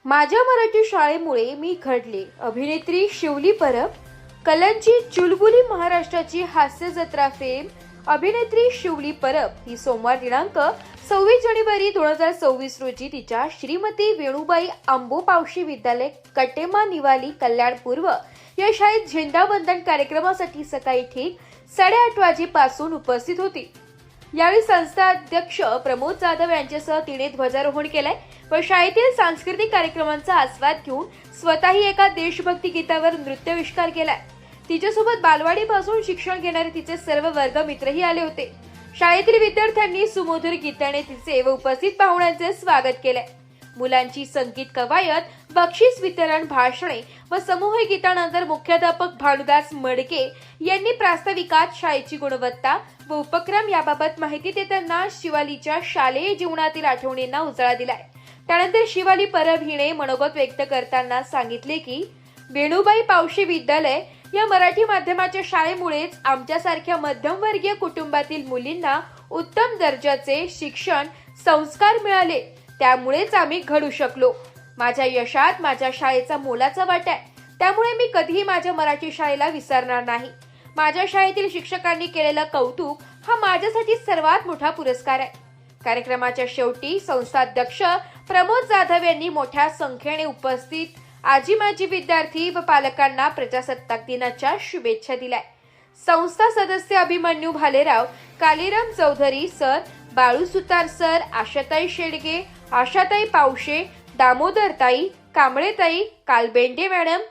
माझ्या मराठी शाळेमुळे मी घडले. अभिनेत्री शिवली परब. कलांची चुलबुली महाराष्ट्राची हास्य जत्रा फेम अभिनेत्री शिवली परब ही सोमवार दिनांक 26 जानेवारी 2024 रोजी तिच्या श्रीमती वेणुबाई आंबोपावशी विद्यालय कटेमा निवाली कल्याण पूर्व या शाळेत झेंडावंदन कार्यक्रमासाठी सकाळी ठीक 8:30 वाजेपासून उपस्थित होती. यावेळी संस्था अध्यक्ष प्रमोद जाधव यांच्यासह तिने ध्वजारोहण केलंय व शाळेतील सांस्कृतिक कार्यक्रमांचा आस्वाद घेऊन स्वतःही एका देशभक्ती गीतावर नृत्यविष्कार केलाय. तिच्यासोबत बालवाडीपासून शिक्षण घेणारे तिचे सर्व वर्ग मित्रही आले होते. शाळेतील विद्यार्थ्यांनी सुमधुर गीताने तिचे व उपस्थित पाहुण्यांचे स्वागत केले. मुलांची संगीत कवायत, बक्षीस वितरण, भाषणे व समूह गीतानंतर मुख्याध्यापक भानुदास मडके यांनी प्रास्ताविकात शाळेची गुणवत्ता व उपक्रम याबाबत माहिती देताना शिवालीच्या शालेय जीवनातील आठवणींना उजाळा दिलाय. त्यानंतर शिवाली परब हिने मनोगत व्यक्त करताना सांगितले की वेणुबाई पावशी विद्यालय या मराठी माध्यमाच्या शाळेमुळेच आमच्यासारख्या मध्यमवर्गीय कुटुंबातील मुलींना उत्तम दर्जाचे शिक्षण संस्कार मिळाले. त्यामुळेच आम्ही घडू शकलो. माझ्या यशात माझ्या शाळेचा मोलाचा वाटा आहे. त्यामुळे मी कधीही माझ्या मराठी शाळेला विसरणार नाही. माझ्या शाळेतील शिक्षकांनी केलेलं कौतुक हा माझ्यासाठी सर्वात मोठा पुरस्कार आहे. कार्यक्रमाच्या शेवटी संस्थाध्यक्ष प्रमोद जाधव यांनी मोठ्या संख्येने उपस्थित आजी माजी विद्यार्थी व पालकांना प्रजासत्ताक दिनाच्या शुभेच्छा दिल्या. संस्था सदस्य अभिमन्यू भालेराव, कालीराम चौधरी सर, बाळू सुतार सर, आशाताई शेडगे, आशाताई पावशे, दामोदरताई, कांबळेताई, कालबेंडे मॅडम,